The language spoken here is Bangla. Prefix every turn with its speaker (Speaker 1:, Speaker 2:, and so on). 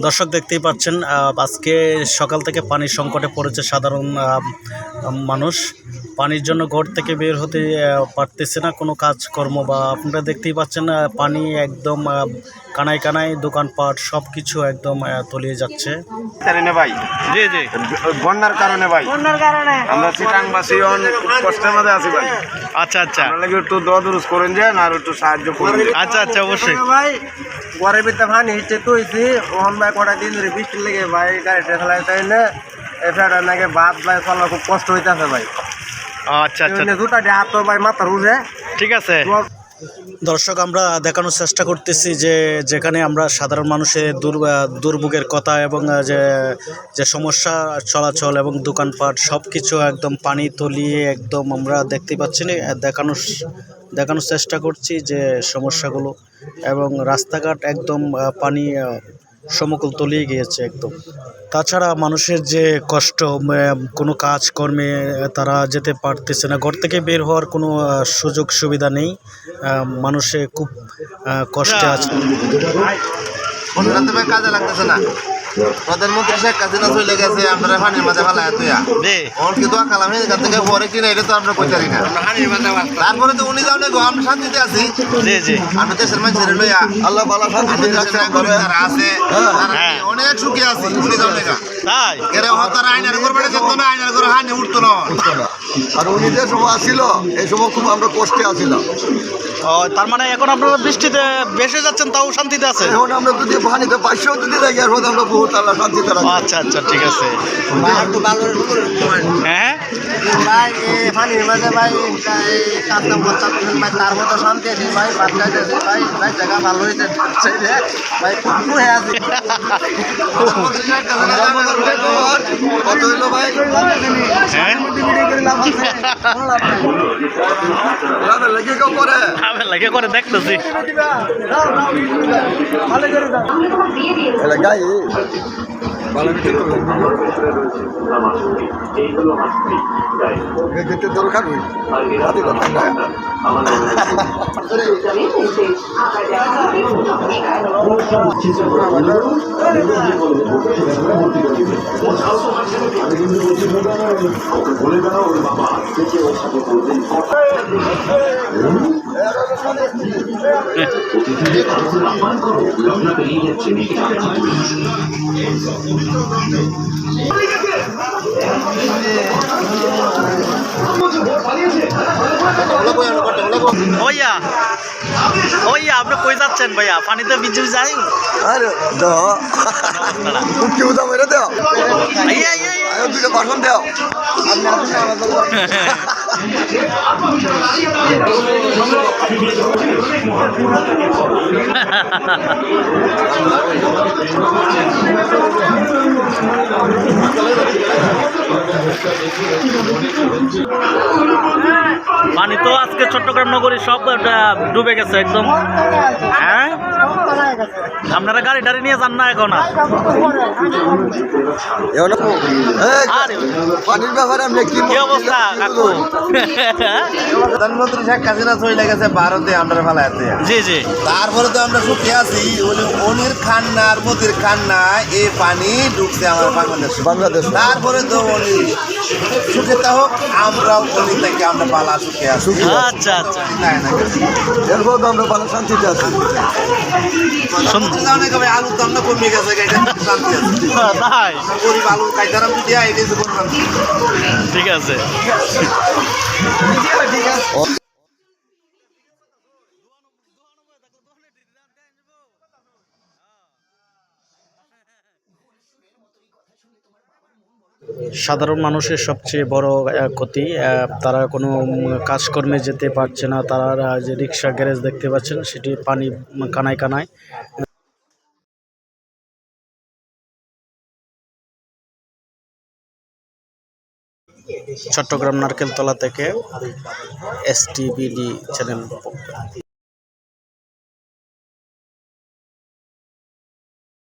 Speaker 1: দর্শক দেখতেই পাচ্ছেন আজকে সকাল থেকে পানির সংকটে পড়েছে সাধারণ মানুষ। পানির জন্য ঘর থেকে বের হতে পারতেছে না, কোনো কাজকর্ম। বা আপনারা দেখতেই পাচ্ছেন পানি একদম কানায় কানায়, দোকানপাট সব কিছু একদম তলিয়ে যাচ্ছে
Speaker 2: ভাই।
Speaker 1: জি জি,
Speaker 2: বন্যার কারণে ভাই, আমরা চিটাংবাসী খুব কষ্টের মধ্যে আছি ভাই।
Speaker 1: আচ্ছা আচ্ছা,
Speaker 2: একটু দোয়া-দুরুজ করেন যান আর একটু সাহায্য করেন।
Speaker 1: আচ্ছা আচ্ছা, অবশ্যই
Speaker 2: ভাই। ঘরের ভিতরে পানি হিচ্ছে তো হয়েছি ওখান ভাই কটা দিন ধরে বৃষ্টির লেগে ভাই গাড়িটা ফেলাই তাই না এফাটা নাকি বাদ ভাই চলা খুব কষ্ট হইতেছে ভাই।
Speaker 1: আচ্ছা আচ্ছা,
Speaker 2: জুতা দিয়ে হাত ভাই মাথার উঠে।
Speaker 1: ঠিক আছে। দর্শক, আমরা দেখানোর চেষ্টা করতেছি যে যেখানে আমরা সাধারণ মানুষের দুর্ভোগের কথা এবং যে সমস্যা চলাচল এবং দোকানপাট সব কিছু একদম পানি তলিয়ে একদম আমরা দেখতে পাচ্ছি না, দেখানোর চেষ্টা করছি যে সমস্যাগুলো। এবং রাস্তাঘাট একদম পানি সমকুল তলিয়ে গিয়েছে একদম। তাছাড়া মানুষের যে কষ্ট, কোনো কাজকর্মে তারা যেতে পারতেছে না, ঘর থেকে বের হওয়ার কোনো সুযোগ সুবিধা নেই, মানুষে খুব কষ্টে আছে।
Speaker 2: কাজে লাগতেছে না, প্রধানমন্ত্রী শেখ হাসিনা চলে গেছে, আমরা পানির মাঝে ফেলা কিন্তু কালাম এখান থেকে পরে কিনা এটা তো আমরা কইতে পারি না। তারপরে তো উনি যাও না, আমরা শান্তিতে আছি। আমরা দেশের মানুষের লইয়া আল্লাহ ভালো শান্তিতে আছে, অনেক সুখী আছি। উনি যাও না তাই এর হতার আইনার উপর বেড়ে যেত না, আইনার উপর হানি উঠতো না।
Speaker 3: আর উনি যে সময় আসছিল এই সময় খুব আমরা কষ্টে আছিলাম।
Speaker 1: তার মানে এখন আপনারা বৃষ্টিতে ভেসে যাচ্ছেন, তাও শান্তিতে আছে।
Speaker 3: এখন আমরা যদি পানিতে পাশেও যদি যাই আর আমরা বহুত আল্লাহ শান্তিতে রাখি।
Speaker 1: আচ্ছা আচ্ছা, ঠিক আছে। হ্যাঁ
Speaker 2: ভাই পানির মাঝে ভাই কাজ কাম করতে ভাই, তার মতো শান্তি আছে ভাই। বাচ্চা আছে ভাই, ভাই জায়গা ভালো হয়েছে ভাই, খুব হয়ে আছে।
Speaker 3: কত হইলো ভাই?
Speaker 1: হ্যাঁ,
Speaker 3: লেগে কেউ করে
Speaker 1: লাগে করে দেখতেছি।
Speaker 3: গাই দরকার
Speaker 1: ভাইয়া ভাইয়া, আপনি কই যাচ্ছেন ভাইয়া? পানিতে ভিজে যাই।
Speaker 3: আরে কেউ দাও মেরে দাও, দুটো বাসন দাও।
Speaker 1: পানি তো আজকে চট্টগ্রাম নগরী সব ডুবে গেছে একদম। হ্যাঁ, আপনারা গাড়ি টাড়ি নিয়ে যান না এখন?
Speaker 3: পানির ব্যাপারে
Speaker 1: কি অবস্থা কাকু?
Speaker 2: প্রধানমন্ত্রী শেখ হাসিনা চলে গেছে ভারতে, আমরা ফেলাতে।
Speaker 1: জি জি,
Speaker 2: তারপরে তো আমরা সুখী আছি। অনির খান্নার মোদির খান্না এই পানি ঢুকছে আমার বাংলাদেশ। তারপরে তো উনি সুখে তা হোক, আমরাও উনি থেকে আমরা পালা সুখে আছি।
Speaker 1: আচ্ছা আচ্ছা,
Speaker 3: এরপর তো আমরা ভালো শান্তিতে আছি।
Speaker 2: আলুর দাম না কমে গেছে, শান্তি আছে
Speaker 1: তাই?
Speaker 2: গরিব আলু খাইতাম যদি
Speaker 1: ঠিক আছে। সাধারণ মানুষের সবচেয়ে বড় ক্ষতি, তারা কোনো কাজকর্মে যেতে পারছে না। তারা যে রিক্সা গ্যারেজ দেখতে পাচ্ছেন, সেটি পানি কানায় কানায়। চট্টগ্রাম নারকেলতলা থেকে STBD চ্যানেল।